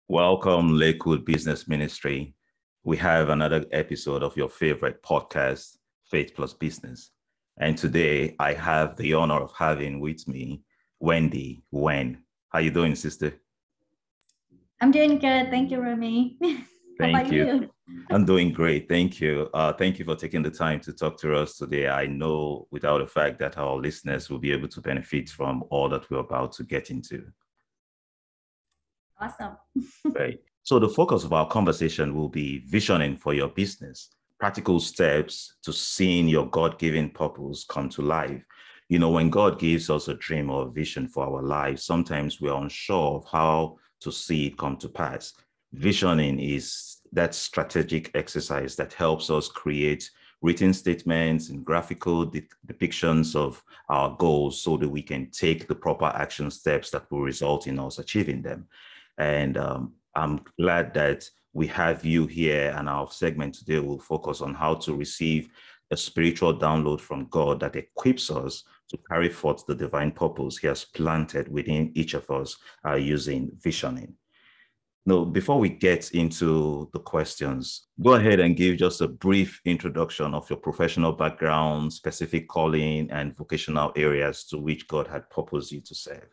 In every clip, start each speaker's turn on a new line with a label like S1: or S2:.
S1: Welcome, Lakewood Business Ministry. We have another episode of your favorite podcast, Faith+Business. And today I have the honor of having with me Wendy Nguyen. How you doing, sister?
S2: I'm doing good. Thank you, Remy. How
S1: Thank
S2: about
S1: you.
S2: you?
S1: I'm doing great. Thank you. Thank you for taking the time to talk to us today. I know without the fact that our listeners will be able to benefit from all that we're about to get into.
S2: Awesome.
S1: Right. So the focus of our conversation will be visioning for your business, practical steps to seeing your God-given purpose come to life. You know, when God gives us a dream or a vision for our lives, sometimes we're unsure of how to see it come to pass. Visioning is that strategic exercise that helps us create written statements and graphical depictions of our goals so that we can take the proper action steps that will result in us achieving them. And I'm glad that we have you here, and our segment today will focus on how to receive a spiritual download from God that equips us to carry forth the divine purpose He has planted within each of us using visioning. Now, before we get into the questions, go ahead and give just a brief introduction of your professional background, specific calling, and vocational areas to which God had purposed you to serve.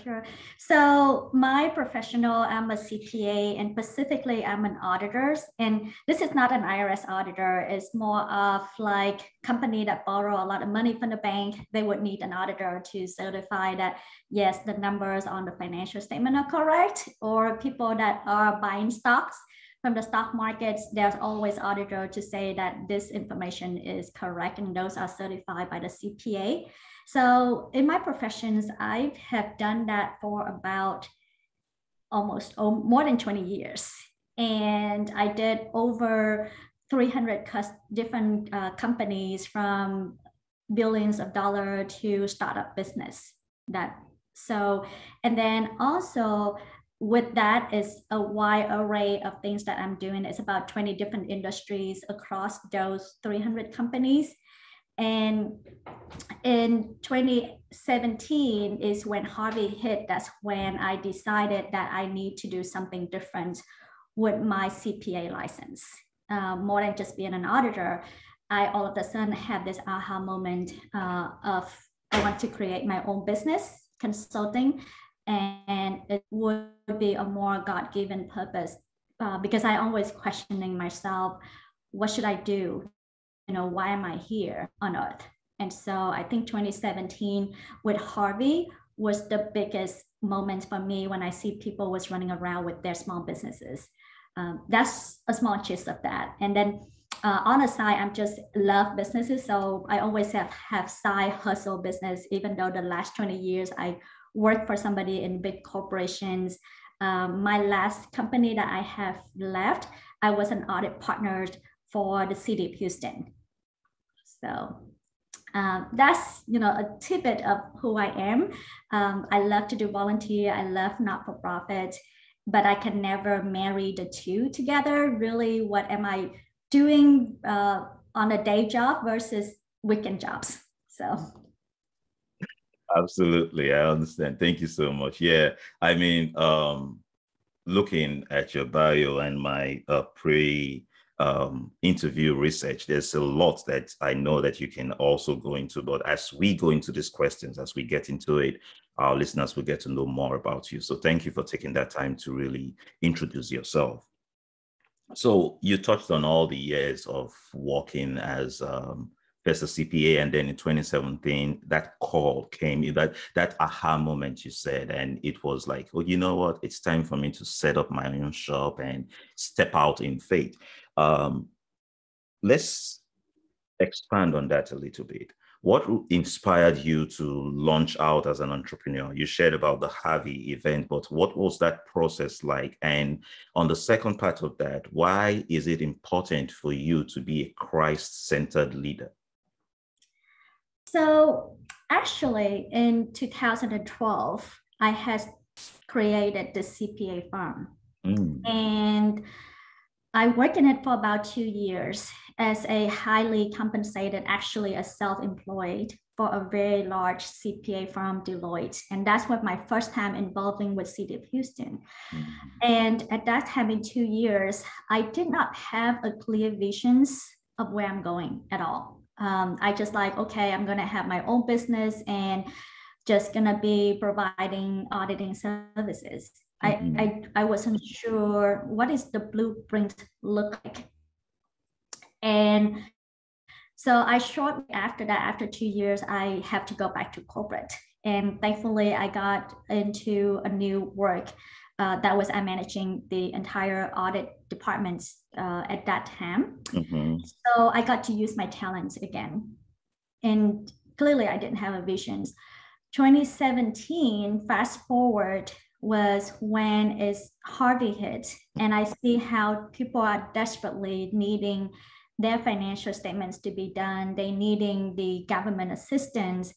S2: Sure. So my professional, I'm a CPA, and specifically I'm an auditor. And this is not an IRS auditor. It's more of like company that borrow a lot of money from the bank. They would need an auditor to certify that, yes, the numbers on the financial statement are correct, or people that are buying stocks from the stock markets, there's always auditor to say that this information is correct, and those are certified by the CPA. So in my professions, I have done that for about almost more than 20 years. And I did over 300 different companies, from billions of dollars to startup business. And then also with that is a wide array of things that I'm doing. It's about 20 different industries across those 300 companies. And in 2017 is when Harvey hit. That's when I decided that I need to do something different with my CPA license. More than just being an auditor, I all of a sudden had this aha moment of I want to create my own business, consulting, and it would be a more God-given purpose because I always questioning myself, what should I do? Why am I here on earth? And so I think 2017 with Harvey was the biggest moment for me when I see people was running around with their small businesses. That's a small gist of that. And then on the side, I'm just love businesses. So I always have side hustle business, even though the last 20 years I worked for somebody in big corporations. My last company that I have left, I was an audit partner for the city of Houston. So that's a tidbit of who I am. I love to do volunteer. I love not-for-profit, but I can never marry the two together. Really, what am I doing on a day job versus weekend jobs? So.
S1: Absolutely, I understand. Thank you so much. Yeah, I mean, looking at your bio and my interview research, there's a lot that I know that you can also go into, but as we go into these questions, as we get into it, our listeners will get to know more about you. So thank you for taking that time to really introduce yourself. So you touched on all the years of working as first a CPA, and then in 2017, that call came, that aha moment you said, and it was like, oh, you know what? It's time for me to set up my own shop and step out in faith. Let's expand on that a little bit. What inspired you to launch out as an entrepreneur? You shared about the Harvey event, but what was that process like? And on the second part of that, why is it important for you to be a Christ-centered leader?
S2: So actually in 2012, I had created the CPA firm. And I worked in it for about 2 years as a highly compensated, actually a self-employed for a very large CPA firm, Deloitte. And that's what my first time involving with City of Houston. Mm-hmm. And at that time, in 2 years, I did not have a clear visions of where I'm going at all. I just like, okay, I'm going to have my own business and just going to be providing auditing services. Mm-hmm. I wasn't sure what is the blueprint look like. And so I shortly after that, after 2 years, I have to go back to corporate. And thankfully, I got into a new work that was I'm managing the entire audit departments at that time. Mm-hmm. So I got to use my talents again. And clearly, I didn't have a vision. 2017, fast forward, was when it's Harvey hit. And I see how people are desperately needing their financial statements to be done. They needing the government assistance.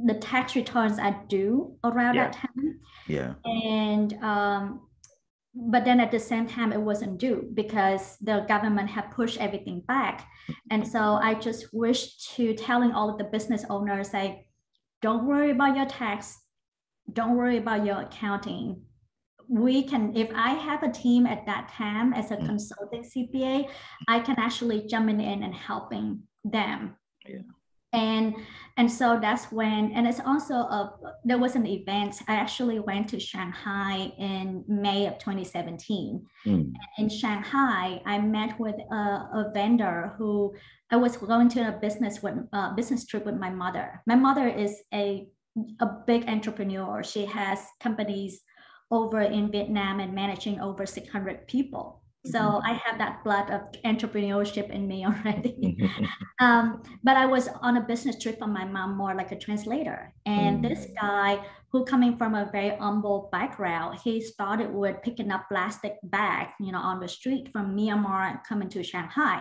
S2: The tax returns are due around that time.
S1: Yeah.
S2: And but then at the same time, it wasn't due because the government had pushed everything back. And so I just wish to telling all of the business owners, like, don't worry about your tax. Don't worry about your accounting. We can, if I have a team at that time as a consulting CPA, I can actually jump in and helping them. Yeah. And so that's when, and it's also there was an event. I actually went to Shanghai in May of 2017. In Shanghai, I met with a vendor who I was going to a business trip with my mother. My mother is a big entrepreneur. She has companies over in Vietnam and managing over 600 people. So I have that blood of entrepreneurship in me already. But I was on a business trip with my mom, more like a translator. And this guy who coming from a very humble background, he started with picking up plastic bags, on the street from Myanmar coming to Shanghai.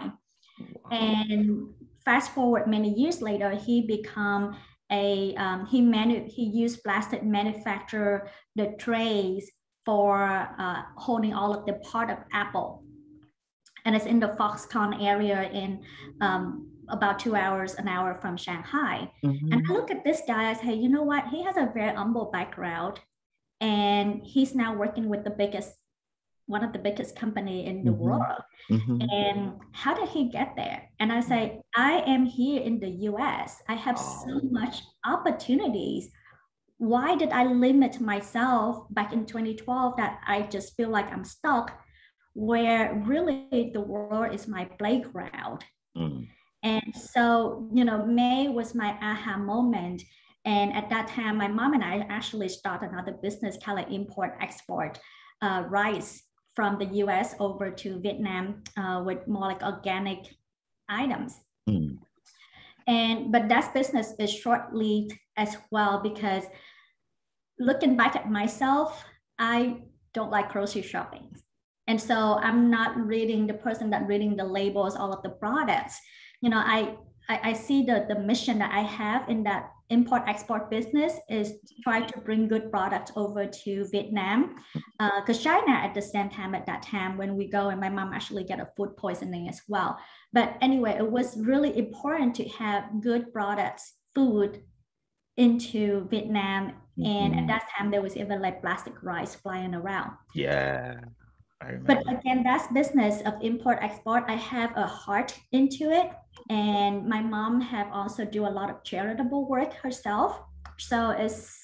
S2: Wow. And fast forward many years later, he become he used plastic manufacture the trays for holding all of the part of Apple. And it's in the Foxconn area in about 2 hours, an hour from Shanghai. Mm-hmm. And I look at this guy, I say, you know what? He has a very humble background and he's now working with one of the biggest company in the world. Mm-hmm. And how did he get there? And I say, I am here in the US. I have so much opportunities. Why did I limit myself back in 2012 that I just feel like I'm stuck where really the world is my playground? And so, May was my aha moment. And at that time, my mom and I actually started another business called import export rice from the US over to Vietnam with more like organic items. But that business is short-lived as well because looking back at myself, I don't like grocery shopping. And so I'm not the person that reading the labels, all of the products. I see the mission that I have in that import-export business is try to bring good products over to Vietnam. Because China at that time when we go, and my mom actually get a food poisoning as well. But anyway, it was really important to have good products, food into Vietnam. And at that time, there was even like plastic rice flying around.
S1: Yeah.
S2: But again, that's business of import-export. I have a heart into it. And my mom have also do a lot of charitable work herself. So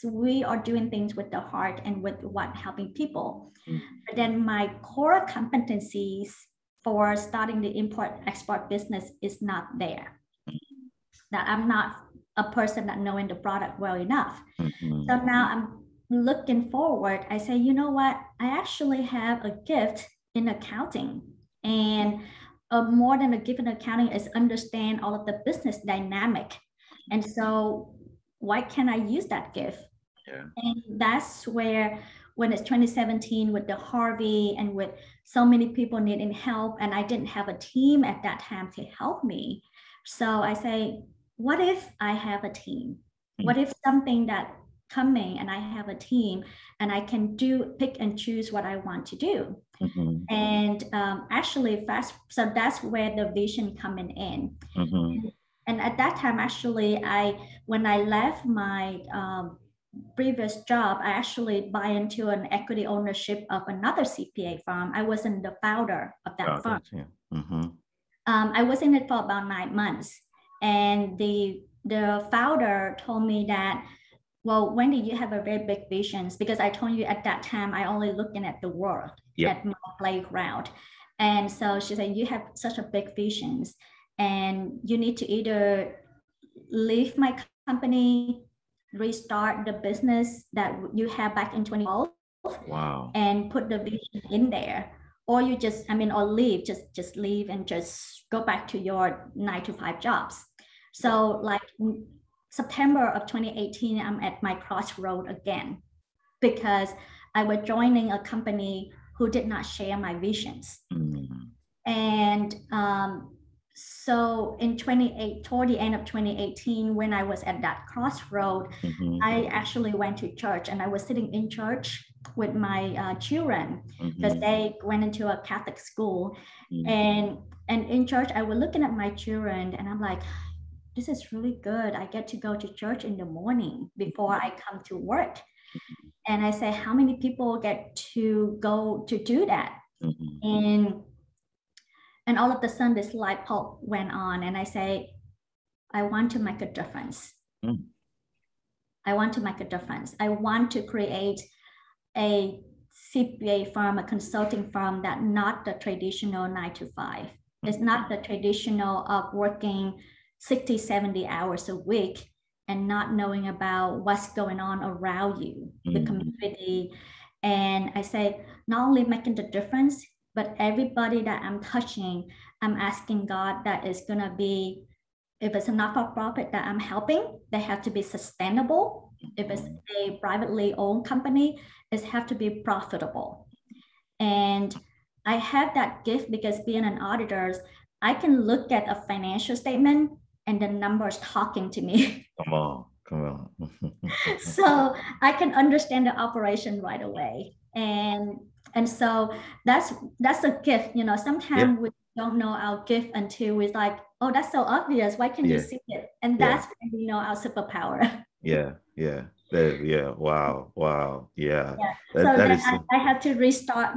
S2: we are doing things with the heart and with helping people. But then my core competencies for starting the import-export business is not there. That I'm not a person that knowing the product well enough. So now I'm looking forward, I say, you know what? I actually have a gift in accounting, and more than a gift in accounting is understand all of the business dynamic. And so why can't I use that gift? Yeah. And that's where, when it's 2017 with the Harvey and with so many people needing help, and I didn't have a team at that time to help me. So I say, what if I have a team? What if something that coming and I have a team and I can pick and choose what I want to do. And actually so that's where the vision coming in. And at that time, actually, when I left my previous job, I actually buy into an equity ownership of another CPA firm. I wasn't the founder of that firm.
S1: Yeah. Mm-hmm.
S2: I was in it for about 9 months, and the founder told me that, well, Wendy, you have a very big visions, because I told you at that time I only looking at the world, at my playground. And so she said, you have such a big visions, and you need to either leave my company, restart the business that you have back in 2012, and put the vision in there, or you just, or leave, just leave and just go back to your 9 to 5 jobs. So like September of 2018, I'm at my crossroad again, because I was joining a company who did not share my visions. And so in toward the end of 2018, when I was at that crossroad, I actually went to church, and I was sitting in church with my children, because they went into a Catholic school. And in church, I was looking at my children, and I'm like, this is really good. I get to go to church in the morning before I come to work. And I say, how many people get to go to do that? And all of a sudden, this light bulb went on, and I say, I want to make a difference. I want to make a difference. I want to create a CPA firm, a consulting firm that not the traditional 9 to 5. It's not the traditional of working 60, 70 hours a week and not knowing about what's going on around you, the community. And I say, not only making the difference, but everybody that I'm touching, I'm asking God that is going to be, if it's a not-for-profit that I'm helping, they have to be sustainable. If it's a privately owned company, it have to be profitable. And I have that gift because being an auditor, I can look at a financial statement and the numbers talking to me.
S1: Come on.
S2: So I can understand the operation right away. And so that's a gift. Sometimes we don't know our gift until we're like, oh, that's so obvious. Why can't you see it? And that's when we know our superpower.
S1: Yeah. Wow. Yeah.
S2: So then I had to restart,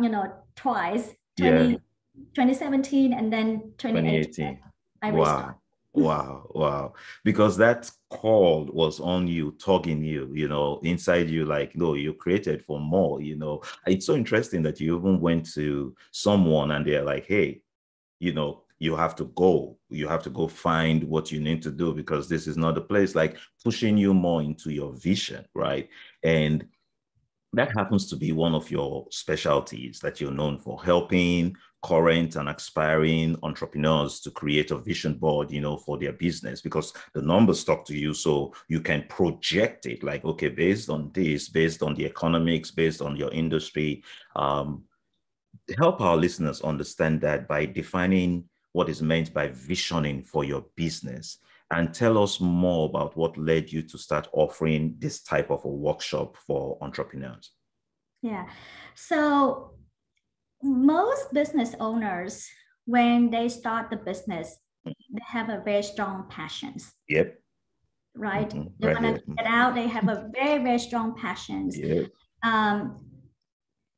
S2: twice, 2017 and then 2018. I restarted.
S1: Wow. Because that call was on you, tugging you, inside you, like, no, you're created for more, It's so interesting that you even went to someone and they're like, hey, you have to go find what you need to do, because this is not the place, like pushing you more into your vision, right? And that happens to be one of your specialties that you're known for, helping current and aspiring entrepreneurs to create a vision board, for their business, because the numbers talk to you, so you can project it like, okay, based on this, based on the economics, based on your industry. Help our listeners understand that by defining what is meant by visioning for your business, and tell us more about what led you to start offering this type of a workshop for entrepreneurs.
S2: Yeah. So most business owners, when they start the business, they have a very strong passions.
S1: Yep.
S2: Right? They want to get out. They have a very, very strong passions.
S1: Yep.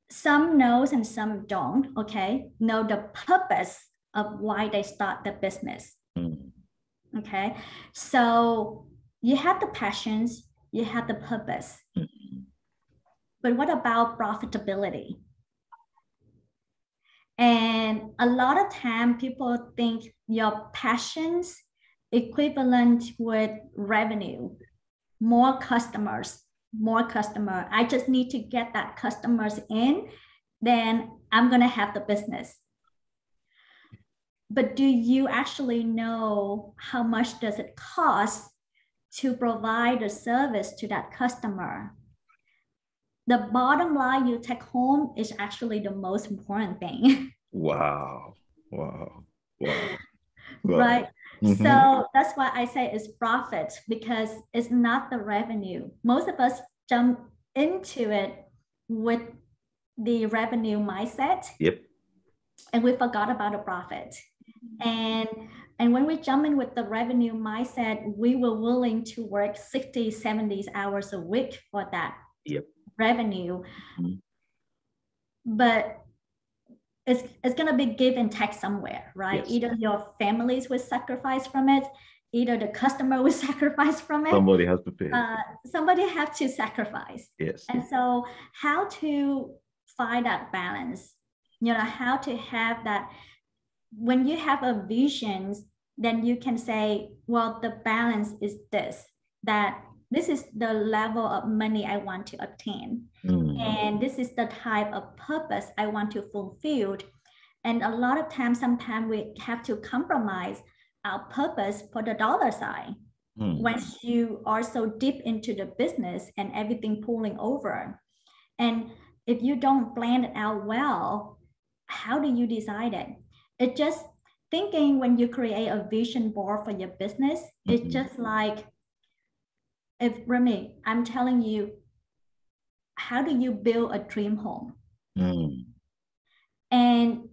S2: Some knows and some don't, okay? Know the purpose of why they start the business. Okay? So you have the passions, you have the purpose. But what about profitability? And a lot of time people think your passions equivalent with revenue, more customers. I just need to get that customers in, then I'm going to have the business. But do you actually know how much does it cost to provide a service to that customer? The bottom line you take home is actually the most important thing.
S1: Wow.
S2: Right. So that's why I say it's profit, because it's not the revenue. Most of us jump into it with the revenue mindset.
S1: Yep.
S2: And we forgot about the profit. And when we jump in with the revenue mindset, we were willing to work 60, 70 hours a week for that revenue. But it's going to be give and take somewhere, right? Yes. Either your families will sacrifice from it, either the customer will sacrifice from it.
S1: Somebody has to pay.
S2: Somebody has to sacrifice.
S1: Yes.
S2: And so how to find that balance, how to have that, when you have a vision, then you can say, well, the balance is this, that this is the level of money I want to obtain. And this is the type of purpose I want to fulfill. And a lot of times, sometimes we have to compromise our purpose for the dollar sign. Once you are so deep into the business and everything pulling over. And if you don't plan it out well, how do you decide it? It's just thinking when you create a vision board for your business, it's just like, if Remy, I'm telling you, how do you build a dream home? And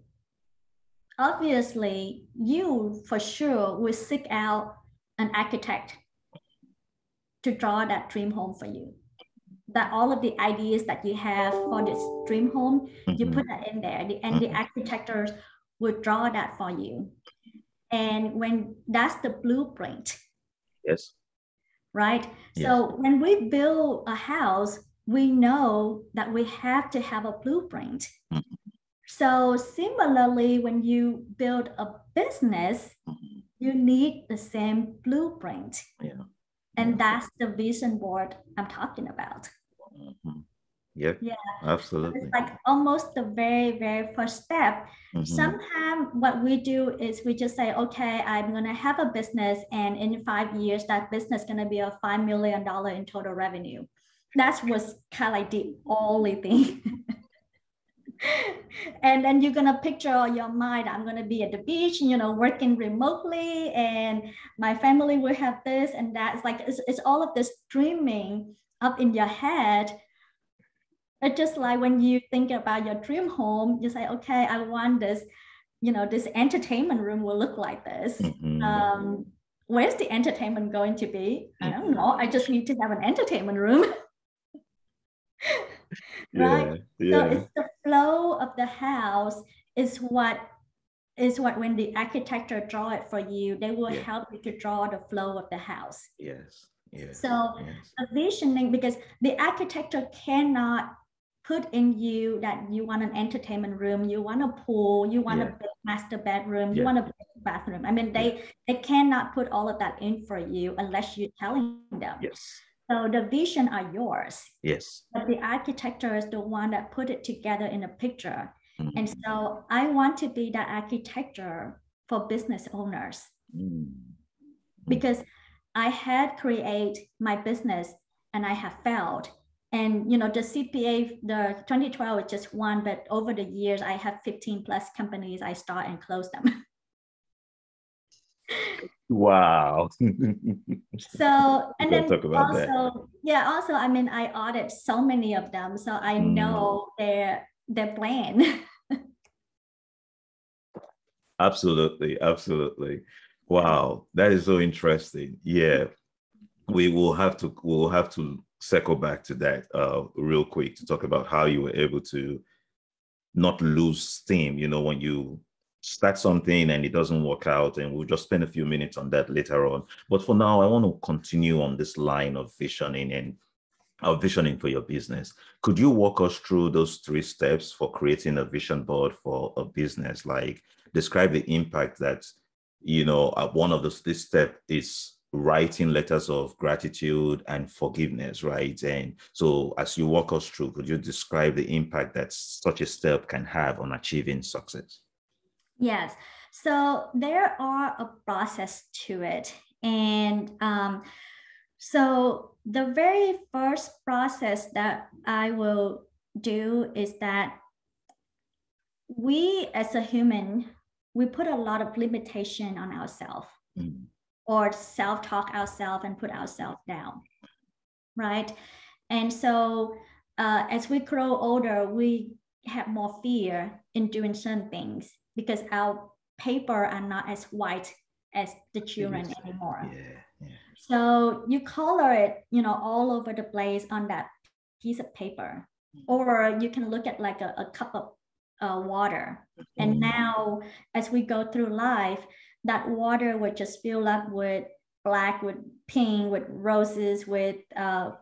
S2: obviously, you for sure will seek out an architect to draw that dream home for you. That all of the ideas that you have for this dream home, you put that in there, and the architects will draw that for you. And when that's the blueprint.
S1: Yes.
S2: Right? Yes. So when we build a house, we know that we have to have a blueprint. So similarly, when you build a business, you need the same blueprint. And that's the vision board I'm talking about.
S1: Yep. Yeah, absolutely.
S2: It's like almost the very, very first step. Sometimes what we do is we just say, okay, I'm going to have a business, and in 5 years, that business is going to be a $5 million in total revenue. That was kind of like the only thing. And then you're going to picture on your mind, I'm going to be at the beach, working remotely, and my family will have this and that. It's like, it's all of this dreaming up in your head. It's just like when you think about your dream home, you say, okay, I want this, this entertainment room will look like this. Where's the entertainment going to be? I don't know. I just need to have an entertainment room. Right? So it's the flow of the house is what when the architect draw it for you, they will help you to draw the flow of the house. So the visioning, because the architect cannot put in you that you want an entertainment room, you want a pool, you want a big master bedroom, you want a big bathroom. I mean, they cannot put all of that in for you unless you're telling them. So the vision are yours. But the architect is the one that put it together in a picture. And so I want to be that architect for business owners. Because I had created my business and I have failed. And, the CPA, the 2012 is just one, but over the years, I have 15 plus companies. I start and close them.
S1: Wow.
S2: So, and then
S1: talk about
S2: also, also, I mean, I audit so many of them. So I know their plan.
S1: Absolutely. Wow. That is so interesting. Yeah. We'll have to circle back to that real quick to talk about how you were able to not lose steam, when you start something and it doesn't work out, and we'll just spend a few minutes on that later on. But for now, I want to continue on this line of visioning and visioning for your business. Could you walk us through those 3 steps for creating a vision board for a business? Like, describe the impact that, one of this step is writing letters of gratitude and forgiveness, right? And so as you walk us through, could you describe the impact that such a step can have on achieving success?
S2: Yes. So there are a process to it. And so the very first process that I will do is that we as a human, we put a lot of limitation on ourselves or self-talk ourselves and put ourselves down, right? And so as we grow older, we have more fear in doing certain things because our paper are not as white as the children anymore.
S1: Yeah.
S2: So you color it, all over the place on that piece of paper, or you can look at like a cup of water. And now as we go through life, that water would just fill up with black, with pink, with roses, with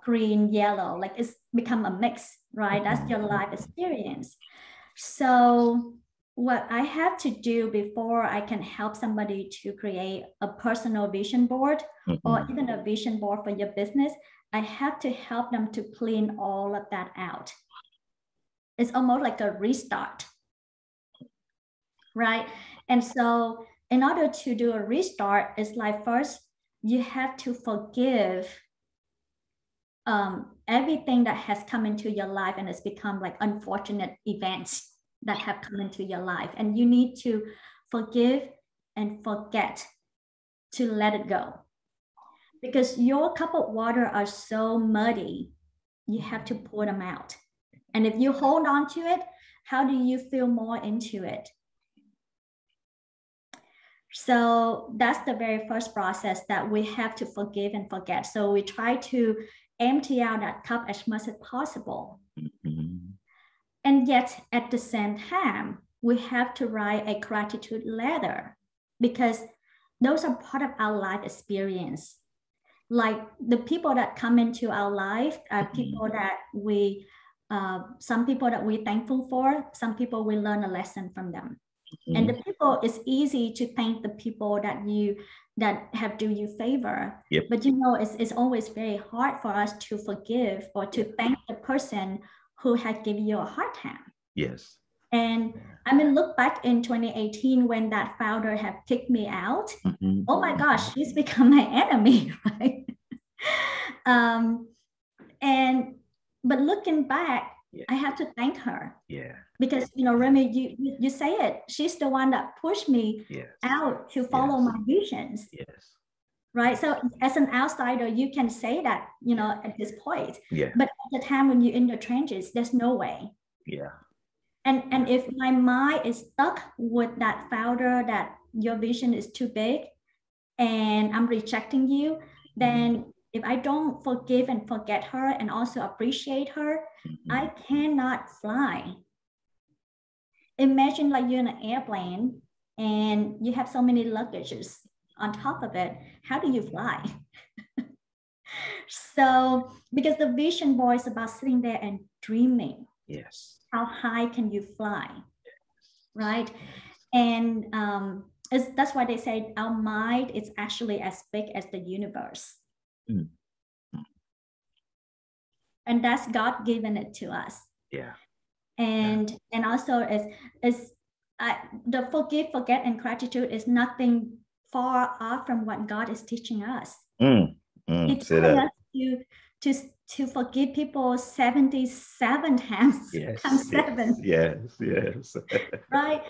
S2: green, yellow, like it's become a mix, right? That's your life experience. So what I have to do before I can help somebody to create a personal vision board or even a vision board for your business, I have to help them to clean all of that out. It's almost like a restart, right? And so in order to do a restart, it's like first you have to forgive everything that has come into your life and it's become like unfortunate events that have come into your life. And you need to forgive and forget, to let it go. Because your cup of water are so muddy, you have to pour them out. And if you hold on to it, how do you feel more into it? So that's the very first process, that we have to forgive and forget. So we try to empty out that cup as much as possible. And yet at the same time, we have to write a gratitude letter, because those are part of our life experience. Like the people that come into our life are people that some people that we're thankful for, some people we learn a lesson from them. And the people, it's easy to thank the people that have do you favor. But it's always very hard for us to forgive or to thank the person who had given you a hard time.
S1: Yes.
S2: And I mean, look back in 2018 when that founder had kicked me out. Oh my gosh, she's become my enemy, right? But looking back, I have to thank her. Because Remy, you say it. She's the one that pushed me out to follow my visions. Right. So as an outsider, you can say that, at this point. But at the time when you're in the trenches, there's no way. And if my mind is stuck with that founder, that your vision is too big and I'm rejecting you, then if I don't forgive and forget her and also appreciate her, I cannot fly. Imagine like you're in an airplane and you have so many luggages on top of it. How do you fly? So, because the vision board is about sitting there and dreaming. How high can you fly? Right? And that's why they say our mind is actually as big as the universe. And that's God given it to us. And also the forgive, forget, and gratitude is nothing far off from what God is teaching us. He's telling us to forgive people 77 times. Times 7.
S1: Yes.
S2: Right?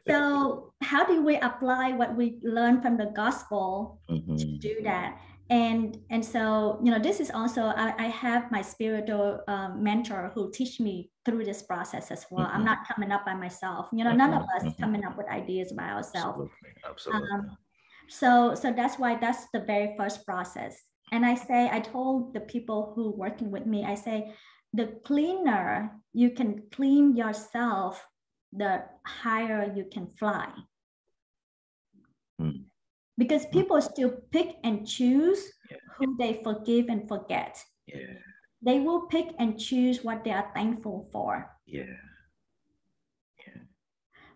S2: So how do we apply what we learned from the gospel to do that? And so, this is also, I have my spiritual mentor who teach me through this process as well. I'm not coming up by myself. None of us coming up with ideas by ourselves.
S1: Absolutely.
S2: So that's why that's the very first process. And I told the people who working with me, I say, the cleaner you can clean yourself, the higher you can fly. Because people still pick and choose who they forgive and forget. They will pick and choose what they are thankful for.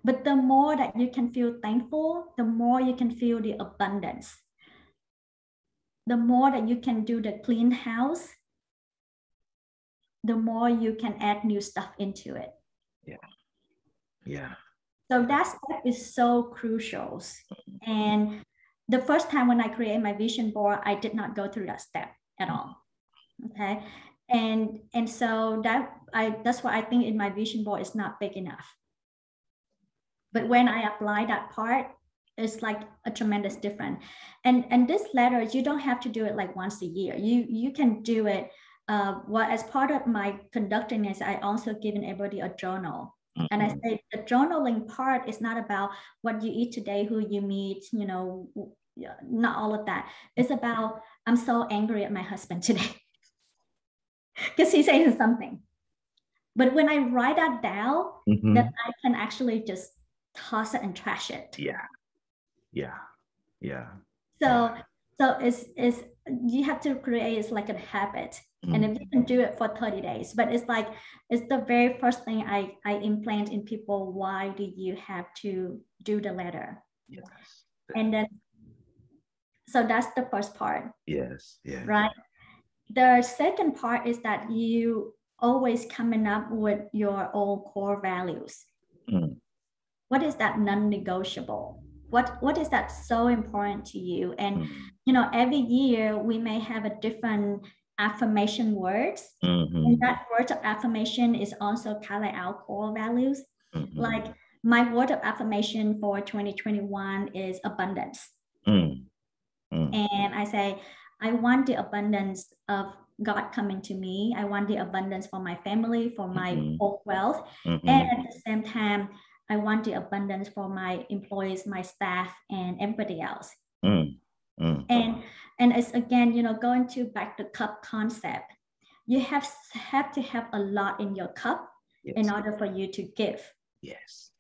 S2: But the more that you can feel thankful, the more you can feel the abundance. The more that you can do the clean house, the more you can add new stuff into it. So that step is so crucial. And the first time when I created my vision board, I did not go through that step at all. Okay. And so that's why I think in my vision board is not big enough. But when I apply that part, it's like a tremendous difference. And this letter, you don't have to do it like once a year. You can do it. As part of my conducting is I also given everybody a journal. And I say the journaling part is not about what you eat today, who you meet, not all of that. It's about, I'm so angry at my husband today because he's saying something. But when I write that down, then I can actually just toss it and trash it. So it's you have to create, it's like a habit. And if you can do it for 30 days, but it's the very first thing I implant in people. Why do you have to do the letter?
S1: Yes.
S2: And then, so that's the first part.
S1: Yes. Yeah.
S2: Right. The second part is that you always coming up with your own core values. What is that non-negotiable? What is that so important to you? And every year we may have a different affirmation words. And that word of affirmation is also kind of our core values. Like my word of affirmation for 2021 is abundance. And I say, I want the abundance of God coming to me. I want the abundance for my family, for my own wealth. And at the same time, I want the abundance for my employees, my staff, and everybody else. And it's again, going to back the cup concept. You have to have a lot in your cup in order for you to give.
S1: Yes.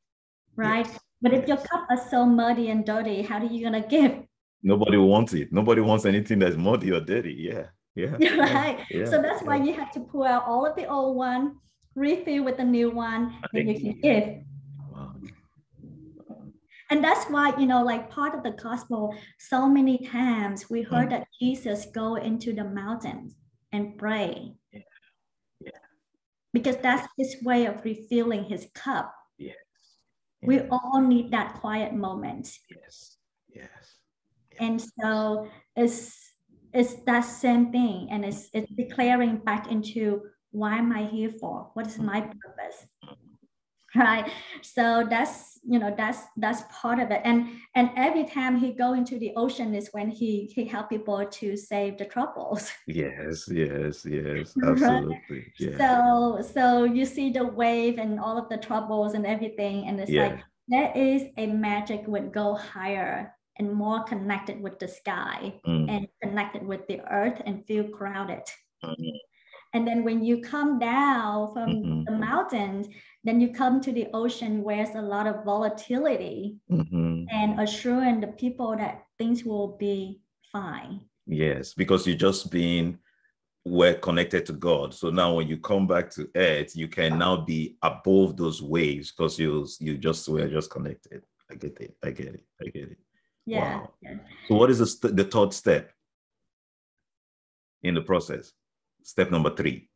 S2: Right? Yes. But if your cup is so muddy and dirty, how are you going to give?
S1: Nobody wants it. Nobody wants anything that's muddy or dirty. Yeah.
S2: Right. So that's why you have to pull out all of the old one, refill with the new one, then you can give.
S1: Wow.
S2: And that's why, like part of the gospel, so many times we heard that Jesus go into the mountains and pray. Because that's his way of refilling his cup. We all need that quiet moment. And so it's that same thing. And it's declaring back into, why am I here for? What is my purpose? Right. So that's part of it. And every time he go into the ocean is when he help people to save the troubles.
S1: Yes, absolutely.
S2: Right? Yeah. So you see the wave and all of the troubles and everything. And it's like, there is a magic would go higher and more connected with the sky and connected with the earth and feel grounded. And then when you come down from the mountains, then you come to the ocean where there's a lot of volatility and assuring the people that things will be fine.
S1: Yes, because you're just being connected to God. So now when you come back to earth, you can now be above those waves because you just were just connected. I get it.
S2: Yeah.
S1: Wow. So what is the third step in the process? Step number 3.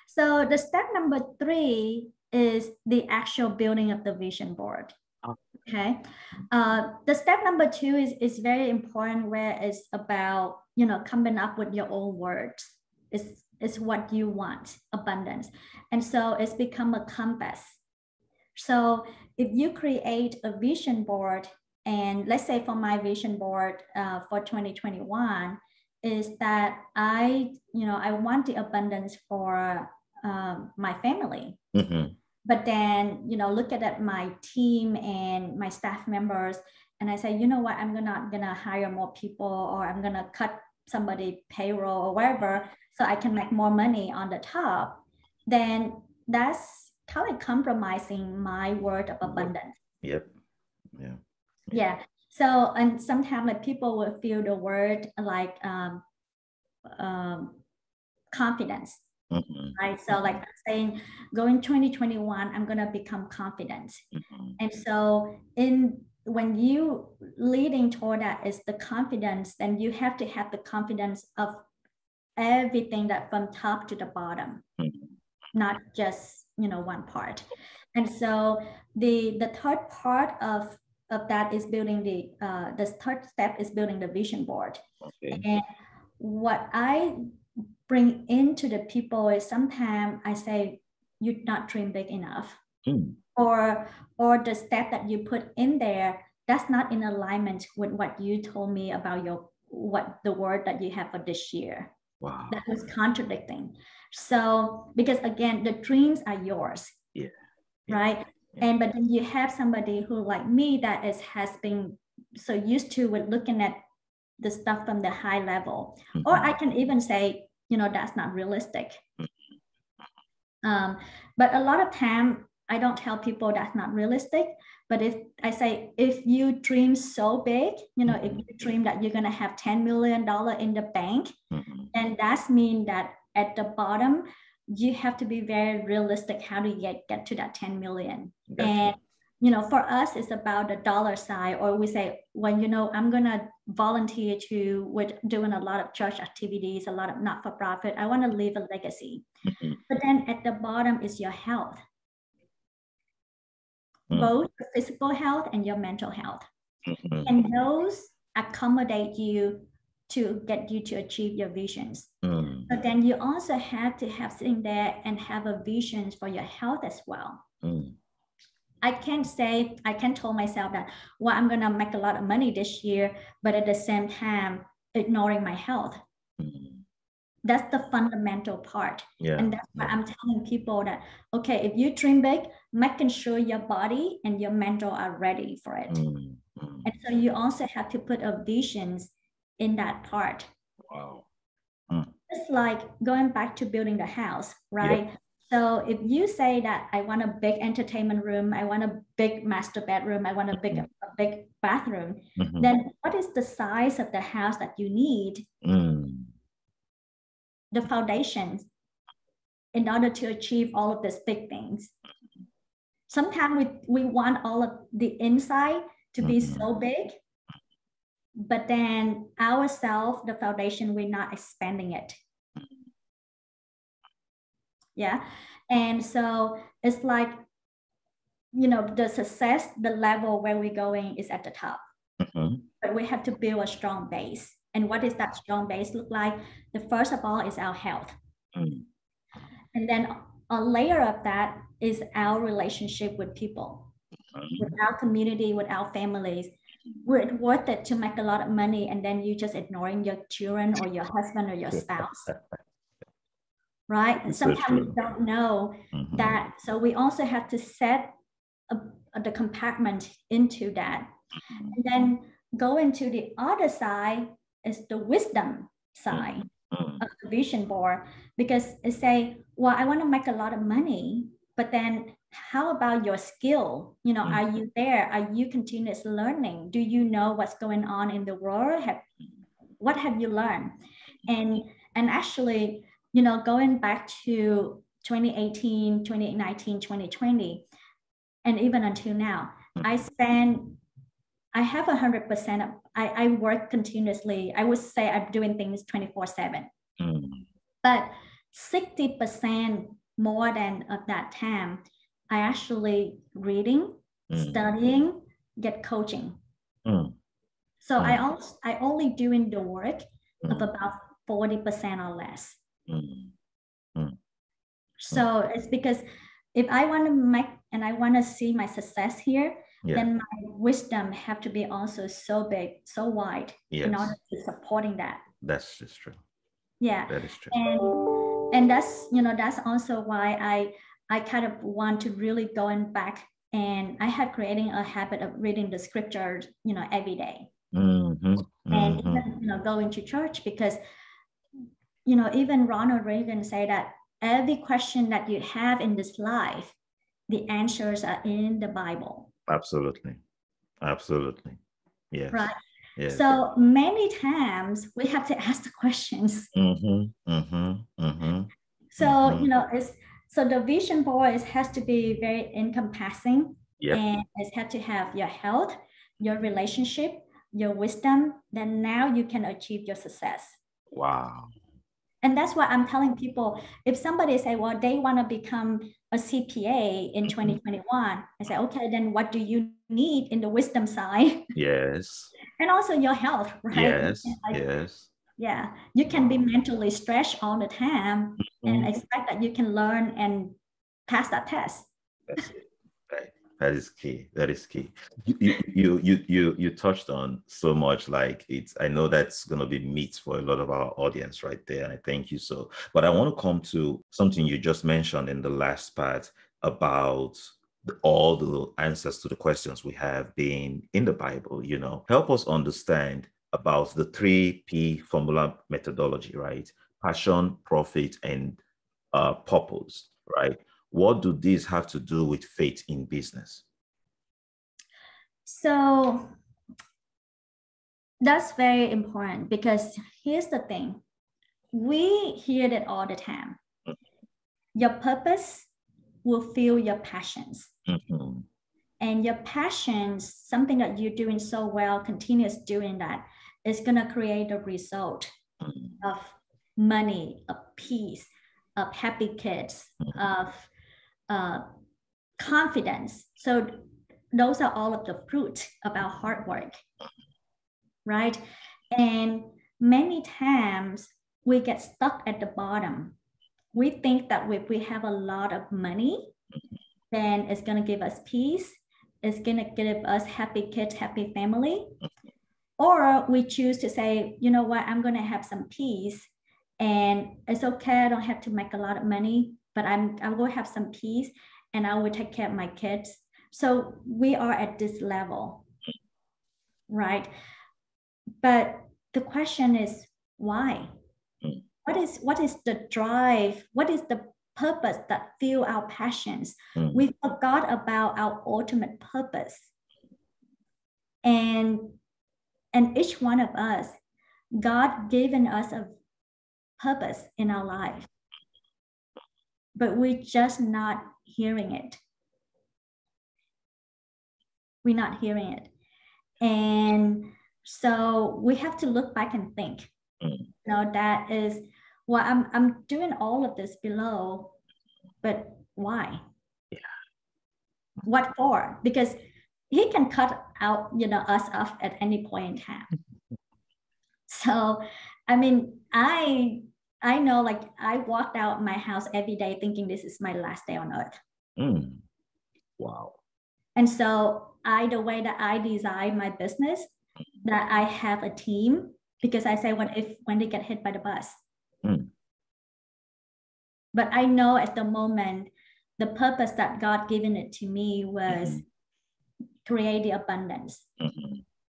S2: So the step number 3 is the actual building of the vision board. Okay. The step number 2 is very important, where it's about, coming up with your own words. It's what you want, abundance. And so it's become a compass. So if you create a vision board, and let's say for my vision board for 2021, is that I want the abundance for my family. But then, look at my team and my staff members, and I say, you know what, I'm not gonna hire more people, or I'm gonna cut somebody payroll or whatever, so I can make more money on the top. Then that's kind of compromising my word of abundance. Yeah. So, and sometimes like people will feel the word like confidence. Right. So like I'm saying, going 2021, I'm going to become confident. And so when you leading toward that is the confidence, then you have to have the confidence of everything that from top to the bottom, not just, one part. And so the third part of that is building the third step is building the vision board. And what I bring into the people is sometimes I say, you're not dream big enough, or the step that you put in there, that's not in alignment with what you told me about what the word that you have for this year.
S1: Wow.
S2: That was contradicting. So because again, the dreams are yours. right? And but then you have somebody who like me that has been so used to with looking at the stuff from the high level. Or I can even say, that's not realistic. But a lot of time I don't tell people that's not realistic. But if I say, if you dream so big, if you dream that you're going to have $10 million in the bank, then that's mean that at the bottom, you have to be very realistic how to get to that 10 million. Gotcha. And, for us, it's about the dollar side, or we say, well, I'm going to volunteer with doing a lot of church activities, a lot of not-for-profit. I want to leave a legacy. But then at the bottom is your health. Both your physical health and your mental health. And those accommodate you to get you to achieve your visions. But then you also have to have sitting there and have a vision for your health as well. I can't tell myself that, well, I'm going to make a lot of money this year, but at the same time, ignoring my health. That's the fundamental part. And that's why I'm telling people that, okay, if you dream big, making sure your body and your mental are ready for it. And so you also have to put a visions in that part.
S1: Wow.
S2: It's like going back to building the house, right? So if you say that I want a big entertainment room, I want a big master bedroom, I want a big bathroom, then what is the size of the house that you need? The foundation in order to achieve all of these big things. Sometimes we want all of the inside to be so big, but then ourselves, the foundation, we're not expanding it. Yeah. And so it's like, the success, the level where we're going is at the top. But we have to build a strong base. And what does that strong base look like? The first of all is our health. And then a layer of that is our relationship with people, with our community, with our families. It's worth it to make a lot of money and then you just ignoring your children or your husband or your spouse. Right? And sometimes we don't know that. So we also have to set the compartment into that. And then go into the other side is the wisdom side of the vision board, because it say, well, I want to make a lot of money, but then how about your skill? Are you there? Are you continuously learning? Do you know what's going on in the world? What have you learned? And actually, going back to 2018, 2019, 2020, and even until now, I have 100% of, I work continuously. I would say I'm doing things 24/7. But 60% more than of that time, I actually reading, studying, get coaching. So I only doing the work of about 40% or less. So it's because if I want to make and I want to see my success here, then my wisdom have to be also so big, so wide in order to supporting that.
S1: That's just true.
S2: Yeah.
S1: That is true.
S2: And that's, that's also why I kind of want to really going back, and I have creating a habit of reading the scriptures, every day. And even, going to church, because, even Ronald Reagan say that every question that you have in this life, the answers are in the Bible.
S1: Absolutely. Yes.
S2: Right.
S1: Yes.
S2: So many times we have to ask the questions. So, so the vision board has to be very encompassing, and it has to have your health, your relationship, your wisdom. Then now you can achieve your success.
S1: Wow.
S2: And that's why I'm telling people, if somebody say, well, they want to become a CPA in 2021, I say, okay, then what do you need in the wisdom side?
S1: Yes.
S2: And also your health, right?
S1: Yes.
S2: Yeah. You can be mentally stressed all the time and expect that you can learn and pass that test.
S1: That's it. Right. That is key. You touched on so much, like I know that's going to be meat for a lot of our audience right there. And I thank you but I want to come to something you just mentioned in the last part about all the answers to the questions we have being in the Bible, help us understand about the 3P formula methodology, right? Passion, profit, and purpose, right? What do these have to do with faith in business?
S2: So that's very important, because here's the thing. We hear that all the time. Your purpose will fuel your passions.
S1: Mm-hmm.
S2: And your passions, something that you're doing so well, continuous doing that, is going to create a result of money, of peace, of happy kids, of confidence. So those are all of the fruit about hard work, right? And many times we get stuck at the bottom. We think that if we have a lot of money, then it's going to give us peace. It's going to give us happy kids, happy family. Or we choose to say, you know what, I'm going to have some peace, and it's okay, I don't have to make a lot of money, but I will have some peace, and I will take care of my kids. So we are at this level, right? But the question is, why? What is the drive? What is the purpose that fuel our passions? We forgot about our ultimate purpose. And each one of us, God given us a purpose in our life, but we're just not hearing it. We're not hearing it. And so we have to look back and think, that is, well, I'm doing all of this below, but why?
S1: Yeah.
S2: What for? Because he can cut out, us off at any point in time. So, I mean, I know, like, I walked out my house every day thinking this is my last day on earth.
S1: Wow.
S2: And so the way that I design my business, that I have a team, because I say, what if when they get hit by the bus? But I know at the moment, the purpose that God given it to me was create the abundance,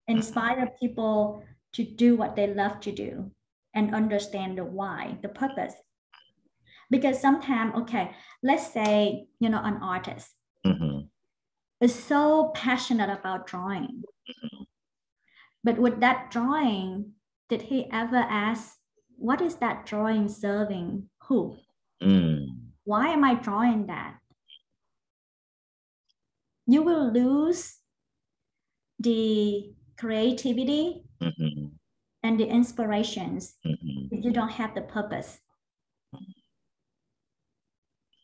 S2: inspire people to do what they love to do, and understand the why, the purpose. Because sometimes, okay, let's say, an artist is so passionate about drawing. But with that drawing, did he ever ask, what is that drawing serving who? Why am I drawing that? You will lose the creativity and the inspirations if you don't have the purpose.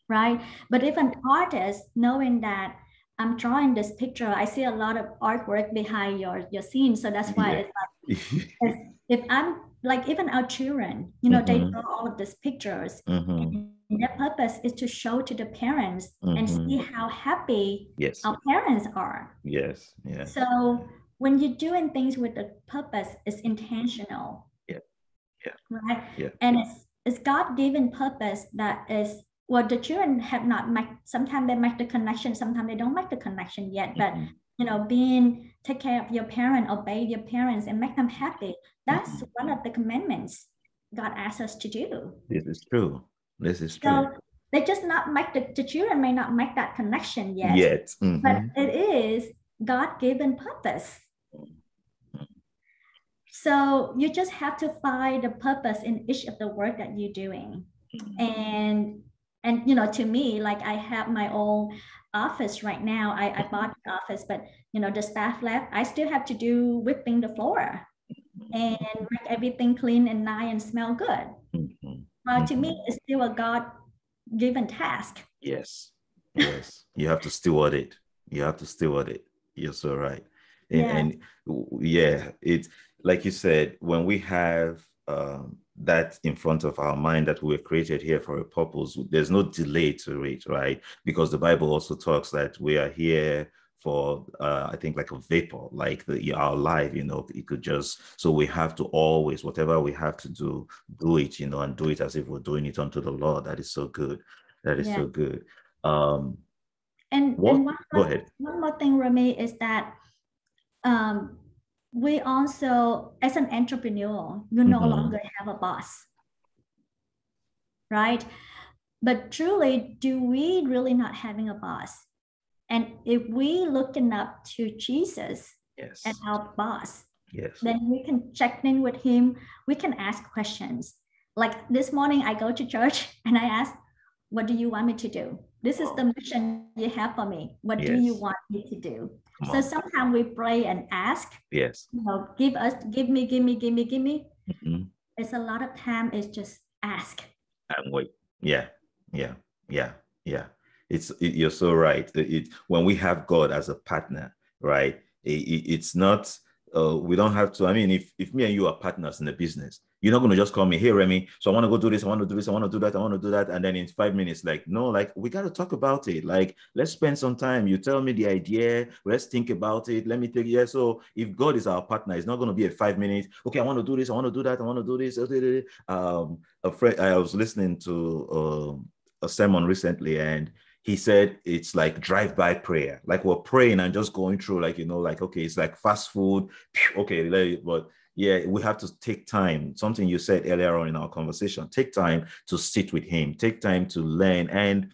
S2: Right? But if an artist, knowing that I'm drawing this picture, I see a lot of artwork behind your scene. So that's why it's like, if I'm like, even our children, they draw all of these pictures. And their purpose is to show to the parents and see how happy our parents are.
S1: Yes. Yeah.
S2: So when you're doing things with a purpose, it's intentional.
S1: Yeah.
S2: Right?
S1: Yeah.
S2: And it's God-given purpose that is, well, the children have not made, sometimes they make the connection, sometimes they don't make the connection yet, but take care of your parent, obey your parents, and make them happy. That's one of the commandments God asks us to do.
S1: This is true. This is true.
S2: So they just not make the children may not make that connection yet. But it is God-given purpose. So you just have to find the purpose in each of the work that you're doing. And to me, like, I have my own office right now. I bought the office, but the staff left. I still have to do whipping the floor and make everything clean and nice and smell good. To me, it's still a God-given task.
S1: Yes. You have to steward it. You're so right. And it's like you said, when we have that in front of our mind, that we were created here for a purpose, there's no delay to it, right? Because the Bible also talks that we are here for I think like a vapor, like our life, it could just, so we have to always, whatever we have to do it, and do it as if we're doing it unto the Lord. That is so good. So good.
S2: And
S1: What? Go ahead.
S2: one more thing, Remy, is that we also, as an entrepreneur, you no longer have a boss, right? But truly, do we really not having a boss? And if we looking up to Jesus as our boss, then we can check in with him. We can ask questions. Like this morning, I go to church and I ask, what do you want me to do? This is the mission you have for me. What do you want me to do? So sometimes we pray and ask, you know, give me. It's a lot of time is just ask.
S1: And wait. Yeah. You're so right. When we have God as a partner, right? It's not, we don't have to, I mean, if me and you are partners in the business, you're not going to just call me, hey, Remy, so I want to go do this, I want to do this, I want to do that, I want to do that. And then in 5 minutes, like, no, like, we got to talk about it. Like, let's spend some time. You tell me the idea. Let's think about it. Let me take it. So if God is our partner, it's not going to be a 5 minutes. Okay, I want to do this. I want to do that. I want to do this. A friend, I was listening to a sermon recently, and he said it's like drive-by prayer. Like we're praying and just going through, like, you know, like, okay, it's like fast food. Okay, but yeah, we have to take time. Something you said earlier on in our conversation, take time to sit with him, take time to learn. And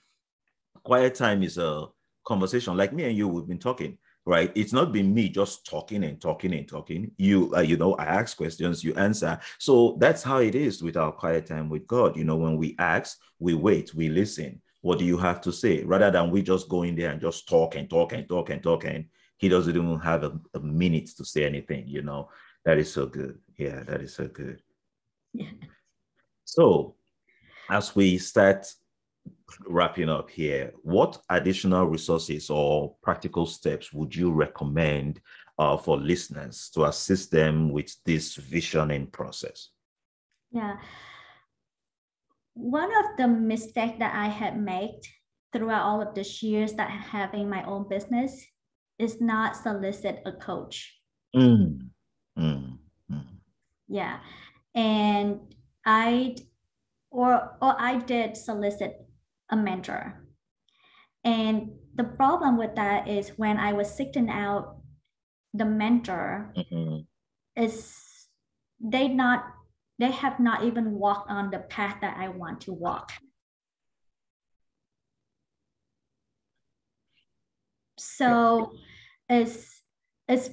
S1: quiet time is a conversation. Like me and you, we've been talking, right? It's not been me just talking and talking and talking. You know, I ask questions, you answer. So that's how it is with our quiet time with God. You know, when we ask, we wait, we listen. What do you have to say? Rather than we just go in there and just talk and talk and talk and talk, and he doesn't even have a minute to say anything, you know. That is so good. Yeah, that is so good.
S2: Yeah.
S1: So as we start wrapping up here, what additional resources or practical steps would you recommend for listeners to assist them with this visioning process?
S2: Yeah. One of the mistakes that I had made throughout all of these years that having my own business is not solicit a coach. Yeah. And I did solicit a mentor. And the problem with that is when I was seeking out the mentor, is they have not even walked on the path that I want to walk. So it's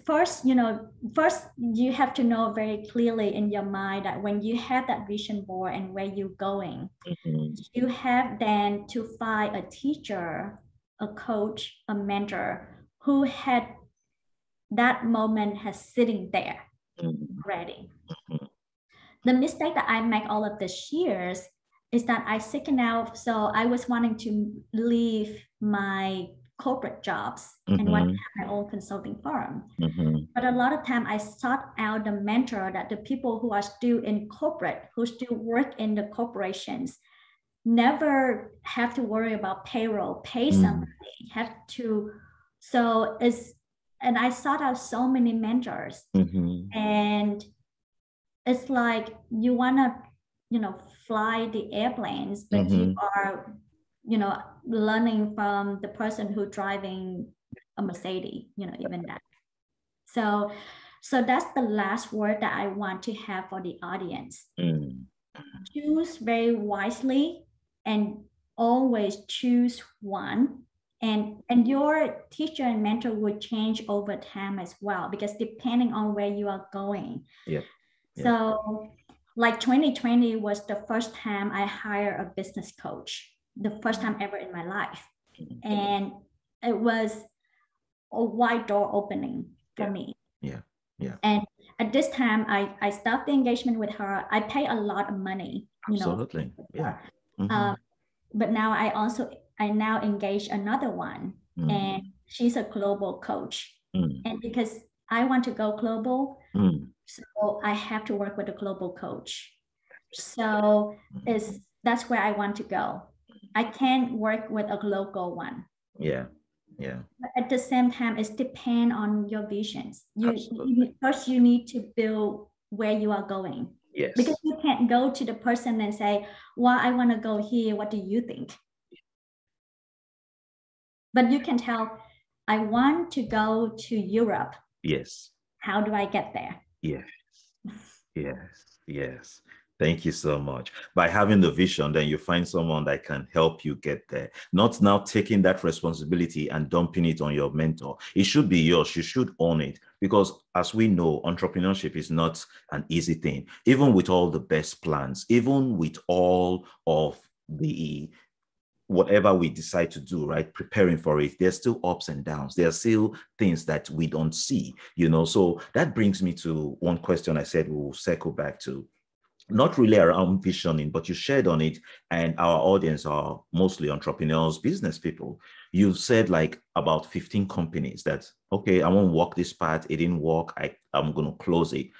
S2: first, you know, first you have to know very clearly in your mind that when you have that vision board and where you're going, you have then to find a teacher, a coach, a mentor who had that moment has sitting there ready. The mistake that I make all of these years is that I seeking out. So I was wanting to leave my corporate jobs and want to have my own consulting firm. But a lot of time I sought out the mentor that the people who are still in corporate, who still work in the corporations, never have to worry about payroll, pay somebody, have to. So and I sought out so many mentors, and it's like you want to, you know, fly the airplanes, but you are, you know, learning from the person who driving a Mercedes, you know, even that. So that's the last word that I want to have for the audience. Choose very wisely and always choose one. And your teacher and mentor will change over time as well, because depending on where you are going. So like 2020 was the first time I hired a business coach, the first time ever in my life. And it was a wide door opening for me. And at this time, I stopped the engagement with her. I pay a lot of money, you know. But now I now engage another one, and she's a global coach. And because I want to go global, so I have to work with a global coach. So that's where I want to go. I can't work with a local one. But at the same time, it's depend on your visions. First you need to build where you are going. Because you can't go to the person and say, well, I want to go here. What do you think? But you can tell, I want to go to Europe.
S1: Yes.
S2: How do I get there?
S1: Yes. Yes. Yes. Thank you so much. By having the vision, then you find someone that can help you get there. Not now taking that responsibility and dumping it on your mentor. It should be yours. You should own it. Because as we know, entrepreneurship is not an easy thing. Even with all the best plans, even with all of the whatever we decide to do, right? Preparing for it, there's still ups and downs. There are still things that we don't see, So that brings me to one question I said we'll circle back to. Not really around visioning, but you shared on it, and our audience are mostly entrepreneurs, business people. You've said like about 15 companies that, okay, I won't walk this path. It didn't work. I'm going to close it.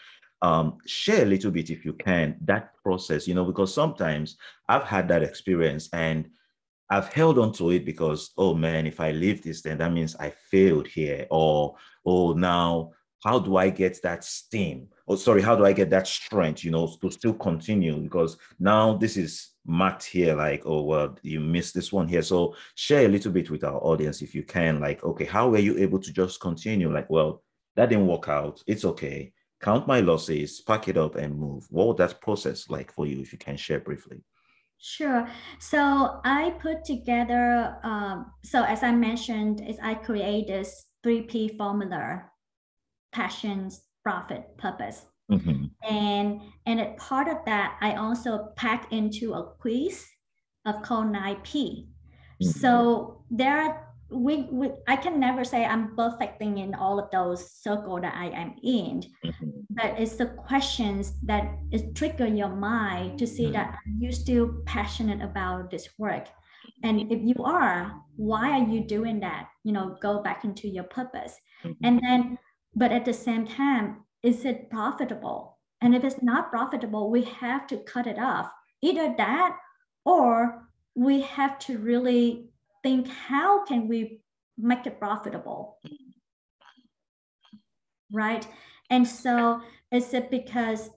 S1: Share a little bit, if you can, that process, because sometimes I've had that experience and I've held on to it because, oh man, if I leave this, then that means I failed here. Or, oh, now how do I get that steam? Oh, sorry, how do I get that strength, to still continue? Because now this is marked here, like, oh, well, you missed this one here. So share a little bit with our audience if you can, like, okay, how were you able to just continue? Like, well, that didn't work out. It's okay. Count my losses, pack it up and move. What would that process like for you, if you can share briefly?
S2: Sure. So I put together, so as I mentioned, is I create this 3P formula: passions, profit, purpose.
S1: Mm-hmm.
S2: And as part of that, I also pack into a quiz of called 9P. Mm-hmm. So there are, I can never say I'm perfecting in all of those circles that I am in. Mm-hmm. But it's the questions that is trigger your mind to see that you're still passionate about this work. And if you are, why are you doing that? Go back into your purpose. And then, but at the same time, is it profitable? And if it's not profitable, we have to cut it off. Either that, or we have to really think, how can we make it profitable? Right? And so is it because,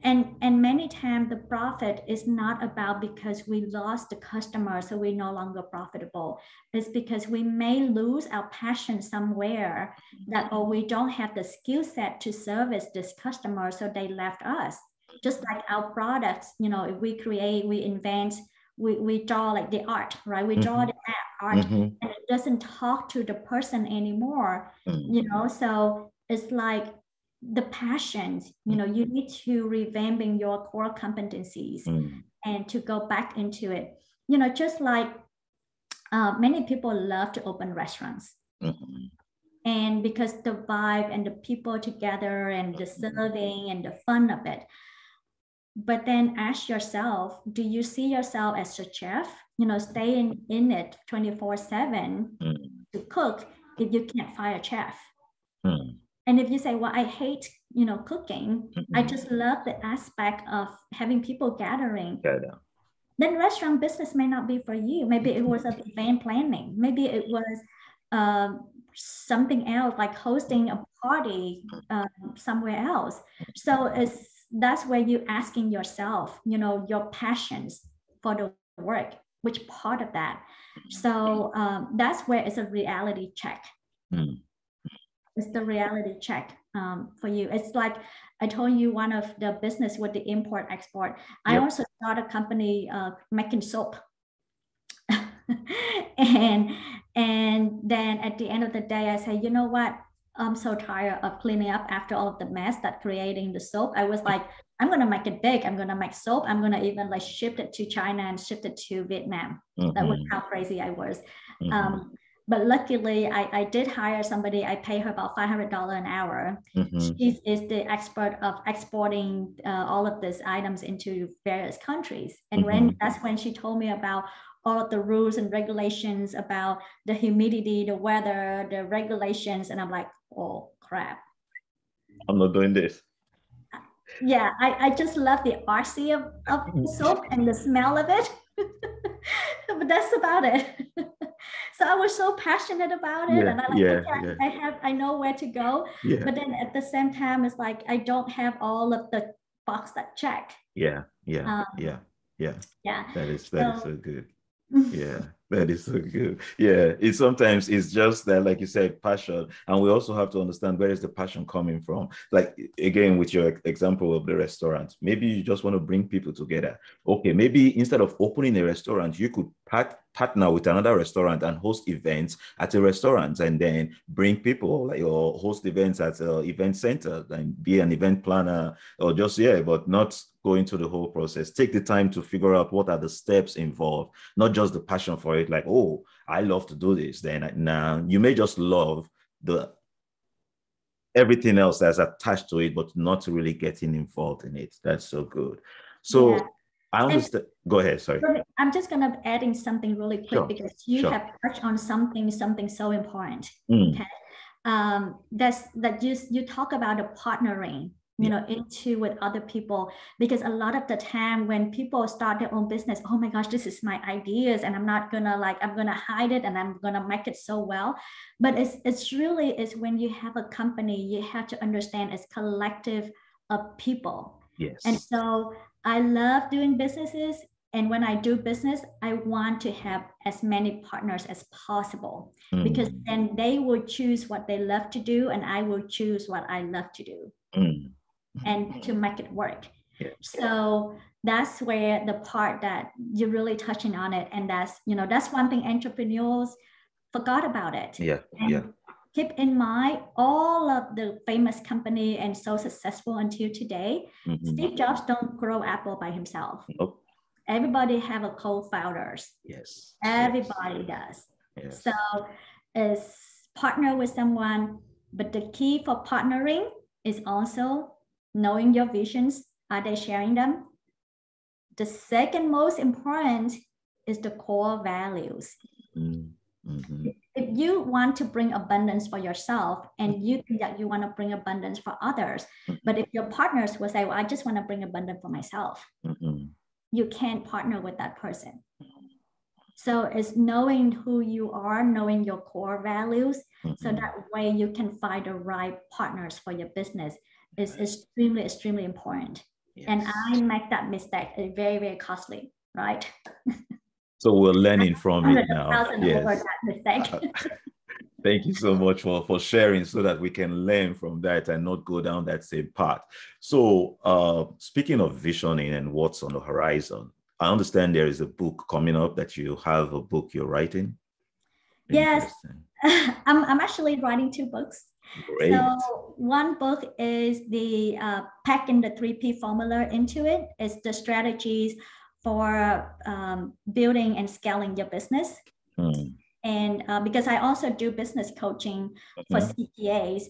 S2: and many times the profit is not about because we lost the customer, so we're no longer profitable. It's because we may lose our passion somewhere, that, or we don't have the skill set to service this customer, so they left us. Just like our products, if we create, we invent, we draw like the art, right? We draw the art, and it doesn't talk to the person anymore, so it's like the passions, you need to revamping your core competencies and to go back into it. Just like many people love to open restaurants. And because the vibe and the people together and the serving and the fun of it. But then ask yourself, do you see yourself as a chef, staying in it 24/7 to cook, if you can't find a chef? And if you say, well, I hate, cooking, I just love the aspect of having people gathering, then restaurant business may not be for you. Maybe it was an event planning. Maybe it was something else, like hosting a party somewhere else. So that's where you're asking yourself, your passions for the work, which part of that. So that's where it's a reality check. It's the reality check for you. It's like I told you, one of the business with the import export. I also started a company making soap. and then at the end of the day, I say, you know what? I'm so tired of cleaning up after all of the mess that creating the soap. I was like, I'm gonna make it big. I'm gonna make soap. I'm gonna even like ship it to China and ship it to Vietnam. That was how crazy I was. But luckily, I did hire somebody. I pay her about $500 an hour. She is the expert of exporting all of these items into various countries. And that's when she told me about all of the rules and regulations about the humidity, the weather, the regulations. And I'm like, oh, crap.
S1: I'm not doing this.
S2: Yeah, I just love the artsy of the soap and the smell of it. But that's about it. So I was so passionate about it, and I know where to go. But then at the same time, it's like I don't have all of the box that check.
S1: That is so good. Yeah. That is so good. Yeah, it's sometimes it's just that, like you said, passion, and we also have to understand where is the passion coming from. Like again, with your example of the restaurant, maybe you just want to bring people together. Okay, maybe instead of opening a restaurant, you could partner with another restaurant and host events at a restaurant, and then bring people, like, or host events at an event center, and be an event planner, or just but not go into the whole process. Take the time to figure out what are the steps involved, not just the passion for it, like, oh, I love to do this. Then now you may just love the everything else that's attached to it, but not really getting involved in it. That's so good. So
S2: Yeah.
S1: I understand. Go ahead. Sorry.
S2: I'm just gonna add in something really quick
S1: Sure.
S2: because you
S1: Sure.
S2: have touched on something so important.
S1: Mm.
S2: Okay. That you talk about the partnering, into with other people, because a lot of the time when people start their own business, oh my gosh, this is my ideas and I'm gonna hide it and I'm gonna make it so well. But it's really is when you have a company, you have to understand it's collective of people.
S1: Yes.
S2: And so I love doing businesses. And when I do business, I want to have as many partners as possible, because then they will choose what they love to do and I will choose what I love to do, and to make it work. Yeah. So that's where the part that you're really touching on it. And that's one thing entrepreneurs forgot about it.
S1: Yeah.
S2: And keep in mind, all of the famous company and so successful until today, Steve Jobs don't grow Apple by himself. Nope. Everybody have a co-founders.
S1: Yes.
S2: Everybody does. Yes. So is partner with someone, but the key for partnering is also knowing your visions. Are they sharing them? The second most important is the core values. If you want to bring abundance for yourself and you think that you want to bring abundance for others, but if your partners will say, well, I just want to bring abundance for myself, you can't partner with that person. So it's knowing who you are, knowing your core values, so that way you can find the right partners for your business is extremely, extremely important. Yes. And I make that mistake. It's very, very costly, right?
S1: So we're learning from it now.
S2: Yes. Over that mistake.
S1: Thank you so much for sharing, so that we can learn from that and not go down that same path. So speaking of visioning and what's on the horizon, I understand there is a book coming up, that you have a book you're writing.
S2: Yes, I'm actually writing 2 books. Great. So one book is the packing the 3P formula into it. It's the strategies for building and scaling your business. And because I also do business coaching for CPAs.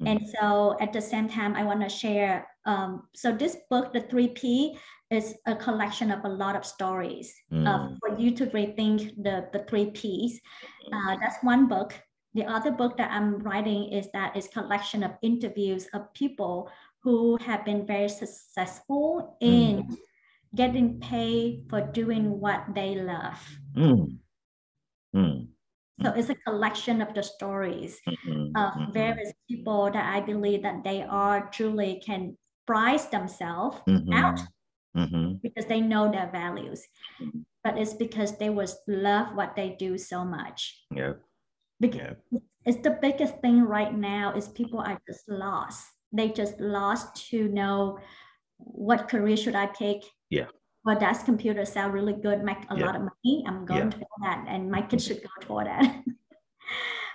S2: And so at the same time, I want to share. So this book, the 3P, is a collection of a lot of stories for you to rethink the 3Ps. That's one book. The other book that I'm writing is collection of interviews of people who have been very successful in getting paid for doing what they love. So it's a collection of the stories of various people that I believe that they are truly can price themselves out because they know their values. But it's because they love what they do so much. Yeah. Because it's the biggest thing right now is people are just lost. They just lost to know what career should I pick. Yeah. Well, that's computer sell really good, make a lot of money. I'm going toward that, and my kids should go toward that.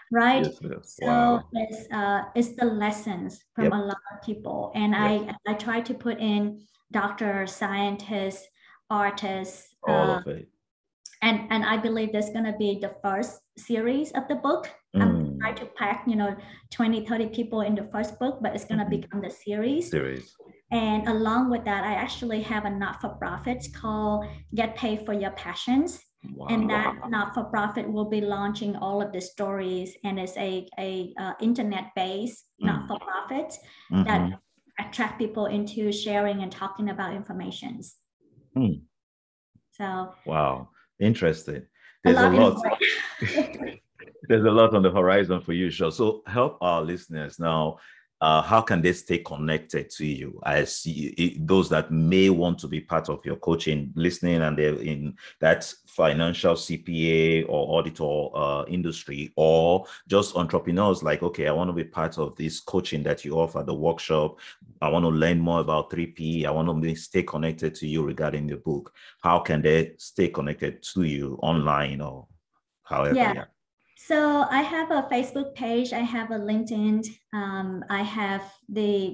S2: Right? Yes. So it's the lessons from a lot of people. And I try to put in doctors, scientists, artists.
S1: All of it.
S2: And I believe there's going to be the first series of the book. I'm trying to pack, 20, 30 people in the first book, but it's going to become the series. And along with that, I actually have a not-for-profit called Get Paid for Your Passions. Wow. And that not-for-profit will be launching all of the stories, and it's a internet-based not-for-profit that attract people into sharing and talking about informations. So
S1: wow, interesting. There's a lot. There's a lot on the horizon for you, Shaw. So help our listeners now. how can they stay connected to you as those that may want to be part of your coaching, listening, and they're in that financial CPA or auditor industry, or just entrepreneurs like, okay, I want to be part of this coaching that you offer, the workshop. I want to learn more about 3P. I want to stay connected to you regarding the book. How can they stay connected to you online or however?
S2: Yeah. So I have a Facebook page. I have a LinkedIn. I have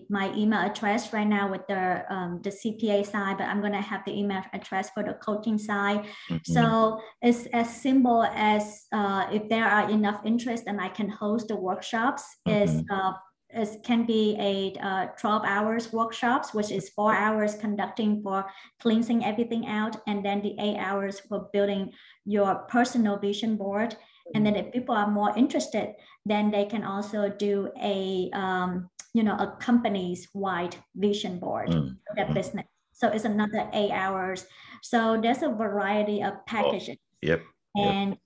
S2: my email address right now with the CPA side, but I'm going to have the email address for the coaching side. Mm-hmm. So it's as simple as if there are enough interest and I can host the workshops. Mm-hmm. It can be a 12 hours workshops, which is 4 hours conducting for cleansing everything out, and then the 8 hours for building your personal vision board. And then if people are more interested, then they can also do a company's wide vision board for their business. So it's another 8 hours. So there's a variety of packages.
S1: Oh, yep.
S2: And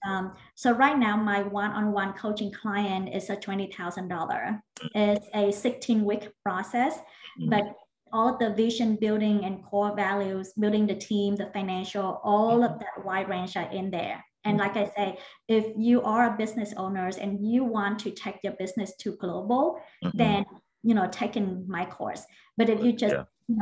S2: so right now, my one-on-one coaching client is a $20,000. It's a 16-week process, but all the vision building and core values, building the team, the financial, all of that wide range are in there. And like I say, if you are a business owner and you want to take your business to global, then, taking my course. But if you just,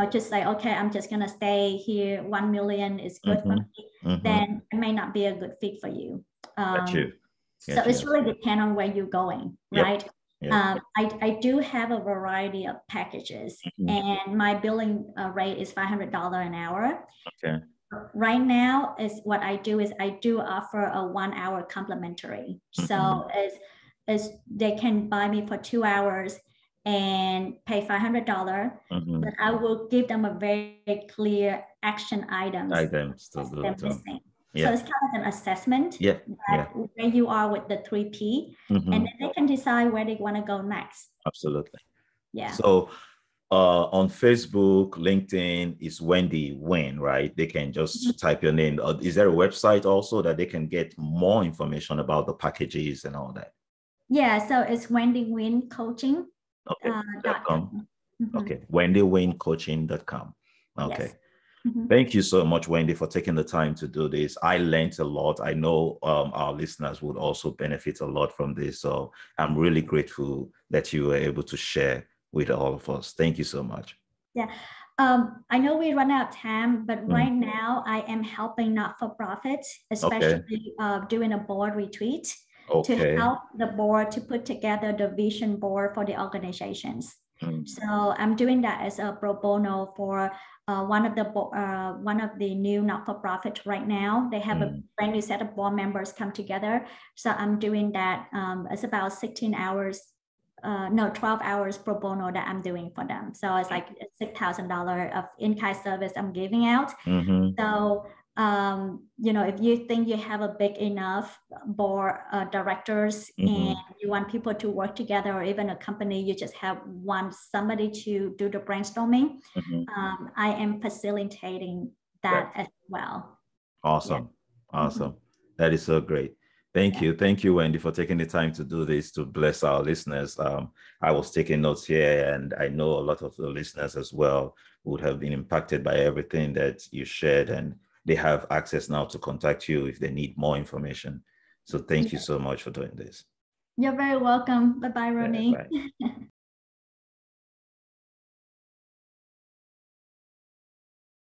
S2: just say, okay, I'm just going to stay here, 1 million is good for me, then it may not be a good fit for you. So it's really depend on where you're going, right? Yep. I do have a variety of packages, and my billing rate is $500 an hour.
S1: Okay.
S2: Right now is what I do is I do offer a 1 hour complimentary. So is they can buy me for 2 hours and pay $500, but I will give them a very clear action items that they're missing. Yeah. So it's kind of an assessment where you are with the 3P, and then they can decide where they want to go next.
S1: Absolutely.
S2: Yeah.
S1: So on Facebook, LinkedIn is Wendy Nguyen, right? They can just type your name. Is there a website also that they can get more information about the packages and all that?
S2: Yeah, so it's Wendy Nguyen Coaching.
S1: Okay. Okay. WendyNguyenCoaching.com. Okay. Yes. Thank you so much, Wendy, for taking the time to do this. I learned a lot. I know our listeners would also benefit a lot from this. So I'm really grateful that you were able to share with all of us. Thank you so much.
S2: Yeah. I know we run out of time, but right now I am helping not-for-profits, especially doing a board retreat to help the board to put together the vision board for the organizations. So I'm doing that as a pro bono for one of the new not-for-profits right now. They have a brand new set of board members come together. So I'm doing that. It's about 16 hours. 12 hours pro bono that I'm doing for them. So it's like $6,000 of in-kind service I'm giving out. So, if you think you have a big enough board directors and you want people to work together, or even a company, you just want somebody to do the brainstorming, I am facilitating that as well.
S1: Awesome. Yeah. Awesome. That is so great. Thank you. Thank you, Wendy, for taking the time to do this to bless our listeners. I was taking notes here, and I know a lot of the listeners as well would have been impacted by everything that you shared, and they have access now to contact you if they need more information. So thank you so much for doing this.
S2: You're very welcome. Bye-bye, Ronnie.
S1: Bye.